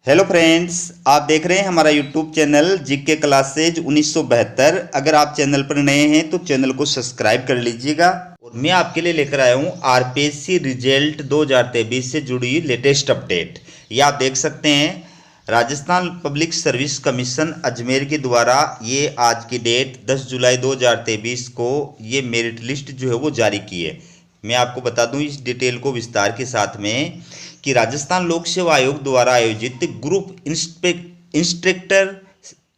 Hello friends, आप देख रहे हैं हमारा यूट्यूब चैनल जीके क्लासेज 1972। अगर आप चैनल पर नए हैं तो चैनल को सब्सक्राइब कर लीजिएगा। और मैं आपके लिए लेकर आया हूं आरपीएससी रिजल्ट 2023 से जुड़ी लेटेस्ट अपडेट। ये आप देख सकते हैं, Rajasthan public service commission Ajmer के द्वारा ये आज की डेट 10 जुलाई 2023 को ये मेरिट लिस्ट जो है वो जारी की है। मैं आपको बता दूं इस डिटेल को विस्तार के साथ में कि राजस्थान लोक सेवा आयोग द्वारा आयोजित group instructor,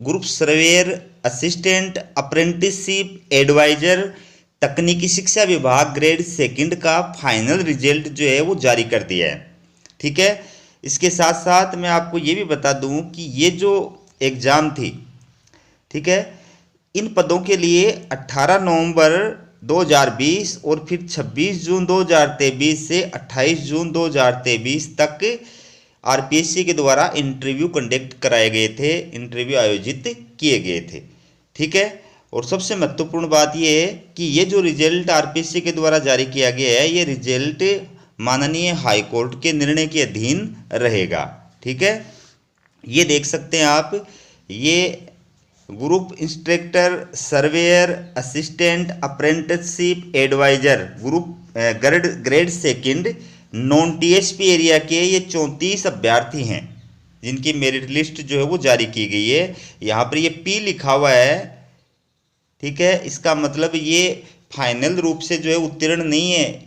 group surveyor, assistant, apprenticeship advisor, तकनीकी शिक्षा विभाग ग्रेड सेकंड का फाइनल रिजल्ट जो है वो जारी कर दिया है। ठीक है, इसके साथ साथ मैं आपको ये भी बता दूं कि ये जो एग्ज़ाम थी, ठीक है, इन पदों के लिए 18 नवंबर 2020 और फिर 26 जून 2023 से 28 जून 2023 तक आरपीएससी के द्वारा इंटरव्यू कंडक्ट कराए गए थे, इंटरव्यू आयोजित किए गए थे। ठीक है, और सबसे महत्वपूर्ण बात यह है कि ये जो रिजल्ट आरपीएससी के द्वारा जारी किया गया है, ये रिजल्ट माननीय हाई कोर्ट के निर्णय के अधीन रहेगा। ठीक है, ये देख सकते हैं आप, ये group instructor, surveyor, assistant, apprenticeship advisor, group grade second non TSP area के ये 34 अभ्यर्थी हैं जिनकी मेरिट लिस्ट जो है वो जारी की गई है। यहाँ पर ये पी लिखा हुआ है। ठीक है, इसका मतलब ये फाइनल रूप से जो है उत्तीर्ण नहीं है,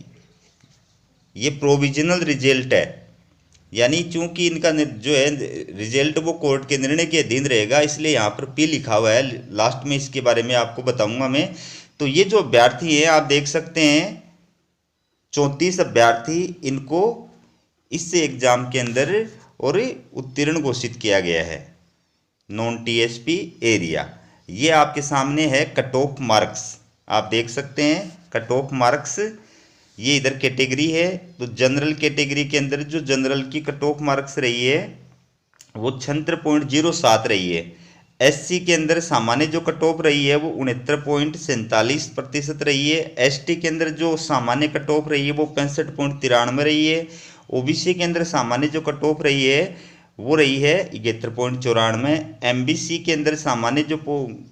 ये प्रोविजनल रिजल्ट है। यानी चूंकि इनका जो है रिजल्ट वो कोर्ट के निर्णय के अधीन रहेगा, इसलिए यहाँ पर पी लिखा हुआ है। लास्ट में इसके बारे में आपको बताऊंगा मैं। तो ये जो अभ्यर्थी हैं आप देख सकते हैं, 34 अभ्यर्थी, इनको इस एग्जाम के अंदर और उत्तीर्ण घोषित किया गया है नॉन टीएसपी एरिया। ये आपके सामने है कट ऑफ मार्क्स, आप देख सकते हैं कट ऑफ मार्क्स। ये इधर कैटेगरी है, तो जनरल कैटेगरी के अंदर जो जनरल की कट ऑफ मार्क्स रही है वो 76.07 रही है। एससी के अंदर सामान्य जो कट ऑफ रही है वो 69.47% रही है। एसटी के अंदर जो सामान्य कट ऑफ रही है वो 65.93 रही है। ओबीसी के अंदर सामान्य जो कट ऑफ रही है वो रही है 71.94। एमबीसी के अंदर सामान्य जो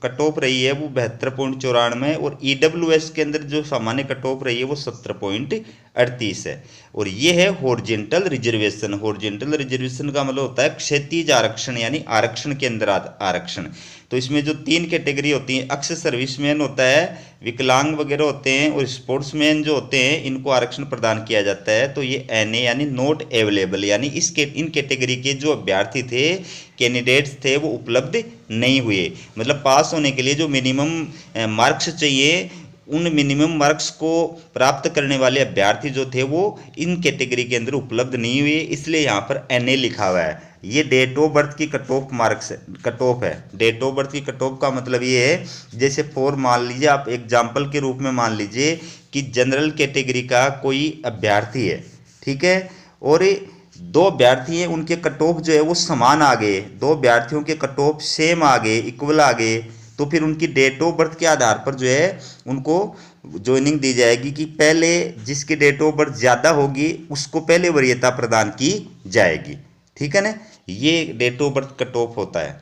कट ऑफ रही है वो 72.94 और ईडब्ल्यूएस के अंदर जो सामान्य कट ऑफ रही है वो 70.38 है। और ये है हॉरिजॉन्टल रिजर्वेशन। हॉरिजॉन्टल रिजर्वेशन का मतलब होता है क्षैतिज आरक्षण, यानी आरक्षण के अंदर आरक्षण। तो इसमें जो 3 कैटेगरी होती हैं, अक्स सर्विसमैन होता है, विकलांग वगैरह होते हैं और स्पोर्ट्समैन जो होते हैं, इनको आरक्षण प्रदान किया जाता है। तो ये एनए यानी नॉट अवेलेबल, यानी इन कैटेगरी के जो अभ्यर्थी थे, कैंडिडेट्स थे, वो उपलब्ध नहीं हुए। मतलब पास होने के लिए जो मिनिमम मार्क्स चाहिए, उन मिनिमम मार्क्स को प्राप्त करने वाले अभ्यर्थी जो थे वो इन कैटेगरी के अंदर उपलब्ध नहीं हुए, इसलिए यहाँ पर एनए लिखा हुआ है। ये डेट ऑफ बर्थ की cut off marks cut off है। डेट ऑफ बर्थ की कट ऑफ का मतलब ये है, जैसे मान लीजिए, आप एग्जाम्पल के रूप में मान लीजिए कि जनरल कैटेगरी का कोई अभ्यर्थी है, ठीक है, और 2 अभ्यर्थी हैं, उनके कट ऑफ जो है वो समान आ गए, 2 अभ्यर्थियों के कट ऑफ सेम आ गए, इक्वल आ गए, तो फिर उनकी डेट ऑफ बर्थ के आधार पर जो है उनको ज्वाइनिंग दी जाएगी कि पहले जिसकी डेट ऑफ बर्थ ज़्यादा होगी उसको पहले वरीयता प्रदान की जाएगी। ठीक है ना, ये date of birth cut off होता है।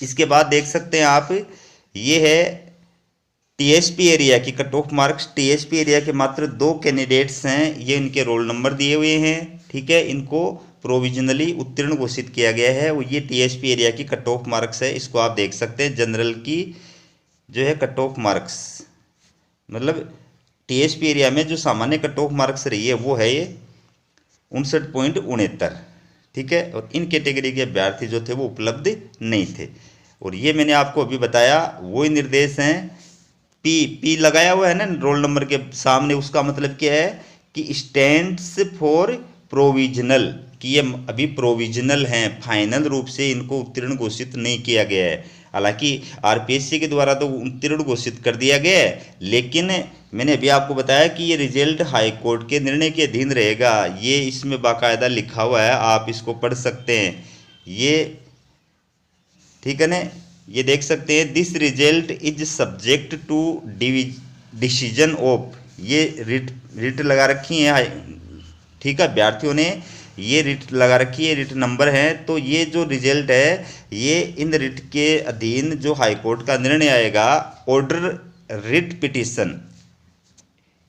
इसके बाद देख सकते हैं आप, ये है टीएसपी एरिया की cut off marks. TSP area के मात्र 2 कैंडिडेट्स हैं, ये इनके रोल नंबर दिए हुए हैं। ठीक है, इनको प्रोविजनली उत्तीर्ण घोषित किया गया है। वो ये टीएसपी एरिया की कट ऑफ मार्क्स है, इसको आप देख सकते हैं। जनरल की जो है कट ऑफ मार्क्स, मतलब टीएसपी एरिया में जो सामान्य कट ऑफ मार्क्स रही है वो है ये 59.69। ठीक है, और इन कैटेगरी के अभ्यर्थी जो थे वो उपलब्ध नहीं थे। और ये मैंने आपको अभी बताया वही निर्देश हैं। पी लगाया हुआ है ना रोल नंबर के सामने, उसका मतलब क्या है कि स्टैंड्स फॉर प्रोविजनल, कि ये अभी प्रोविजनल हैं, फाइनल रूप से इनको उत्तीर्ण घोषित नहीं किया गया है। हालांकि आरपीएससी के द्वारा तो उत्तीर्ण घोषित कर दिया गया है, लेकिन मैंने अभी आपको बताया कि ये रिजल्ट हाई कोर्ट के निर्णय के अधीन रहेगा। ये इसमें बाकायदा लिखा हुआ है, आप इसको पढ़ सकते हैं। ये ठीक है ना, ये देख सकते हैं, this result is subject to decision of, ये रिट लगा रखी है। ठीक है, अभ्यर्थियों ने ये रिट लगा रखी है, रिट नंबर है। तो ये जो रिजल्ट है ये इन रिट के अधीन जो हाईकोर्ट का निर्णय आएगा, ऑर्डर रिट पिटीशन,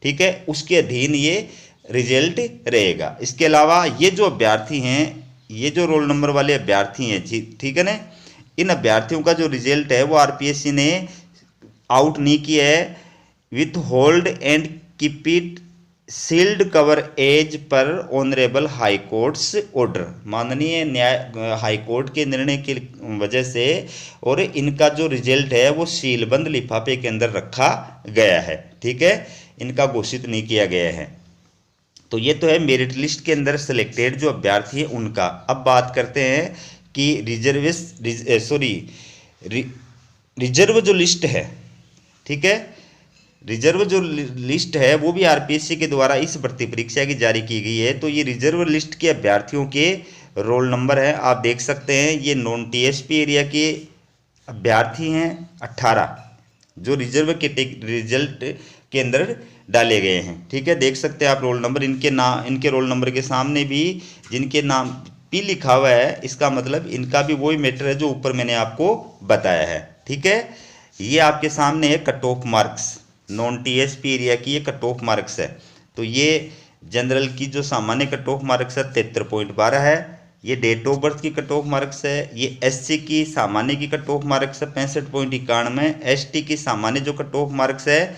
ठीक है, उसके अधीन ये रिजल्ट रहेगा। इसके अलावा ये जो अभ्यर्थी हैं, ये जो रोल नंबर वाले अभ्यर्थी हैं जी, ठीक है ना, इन अभ्यर्थियों का जो रिजल्ट है वो आरपीएससी ने आउट नहीं किया है। Withhold and keep it sealed cover as per honourable high court's order, माननीय न्याय हाई कोर्ट के निर्णय की वजह से, और इनका जो रिजल्ट है वो सीलबंद लिफाफे के अंदर रखा गया है, ठीक है, इनका घोषित नहीं किया गया है। तो ये तो है मेरिट लिस्ट के अंदर सिलेक्टेड जो अभ्यर्थी है उनका। अब बात करते हैं कि रिजर्व जो लिस्ट है, ठीक है, रिजर्व जो लिस्ट है वो भी आरपीएससी के द्वारा इस भर्ती परीक्षा की जारी की गई है। तो ये रिजर्व लिस्ट के अभ्यर्थियों के रोल नंबर है, आप देख सकते हैं। ये नॉन टीएसपी एरिया के अभ्यर्थी हैं 18 जो रिजर्व के रिजल्ट के अंदर डाले गए हैं, ठीक है, देख सकते हैं आप रोल नंबर। इनके रोल नंबर के सामने भी जिनके नाम पी लिखा हुआ है, इसका मतलब इनका भी वही मैटर है जो ऊपर मैंने आपको बताया है, ठीक है। ये आपके सामने है cut off marks, non TSP area की ये कट ऑफ मार्क्स है। तो ये जनरल की जो सामान्य कट ऑफ मार्क्स है 73.12 है। ये डेट ऑफ बर्थ की कट ऑफ मार्क्स है। ये एससी की सामान्य की कट ऑफ मार्क्स है 65.91। एसटी की सामान्य जो कट ऑफ मार्क्स है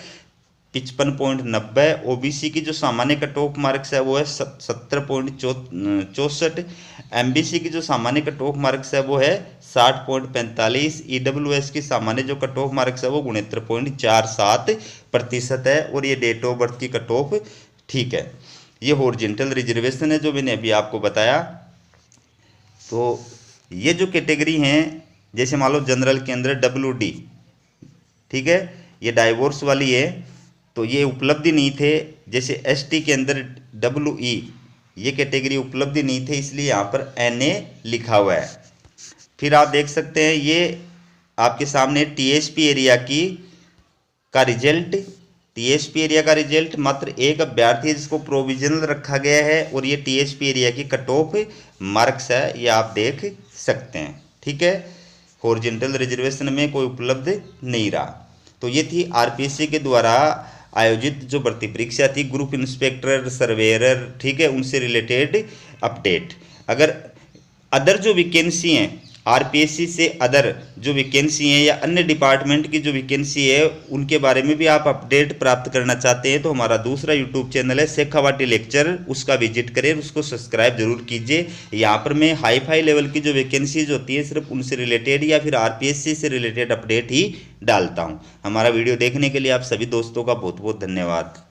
55.90। ओबीसी की जो सामान्य कट ऑफ मार्क्स है वो है 70.64। एमबीसी की जो सामान्य कट ऑफ मार्क्स है वो है 60.45। ईडब्ल्यूएस की सामान्य जो कट ऑफ मार्क्स है वो 69.47% है। और ये डेट ऑफ बर्थ की कट ऑफ, ठीक है। ये हॉरिजॉन्टल रिजर्वेशन है जो मैंने अभी आपको बताया। तो ये जो कैटेगरी हैं, जैसे मान लो जनरल के अंदर WD, ठीक है, ये डाइवोर्स वाली है, तो ये उपलब्धि नहीं थे। जैसे एसटी के अंदर WE, ये कैटेगरी उपलब्धि नहीं थे, इसलिए यहाँ पर NA लिखा हुआ है। फिर आप देख सकते हैं ये आपके सामने टीएसपी एरिया का रिजल्ट, टीएसपी एरिया का रिजल्ट मात्र एक अभ्यर्थी जिसको प्रोविजनल रखा गया है, और ये टीएसपी एरिया की कट ऑफ मार्क्स है, ये आप देख सकते हैं, ठीक है। हॉरिजॉन्टल रिजर्वेशन में कोई उपलब्ध नहीं रहा। तो ये थी आरपीएससी के द्वारा आयोजित जो भर्ती परीक्षा थी, ग्रुप इंस्पेक्टर, सर्वेयर, ठीक है, उनसे रिलेटेड अपडेट। अगर अदर जो वैकेंसी हैं, आरपीएससी से अदर जो वैकेंसी हैं या अन्य डिपार्टमेंट की जो वैकेंसी है, उनके बारे में भी आप अपडेट प्राप्त करना चाहते हैं तो हमारा दूसरा यूट्यूब चैनल है शेखावाटी लेक्चर, उसका विजिट करें, उसको सब्सक्राइब जरूर कीजिए। यहाँ पर मैं हाई फाई लेवल की जो वैकेंसीज होती है सिर्फ उनसे रिलेटेड या फिर आरपीएससी से रिलेटेड अपडेट ही डालता हूँ। हमारा वीडियो देखने के लिए आप सभी दोस्तों का बहुत बहुत धन्यवाद।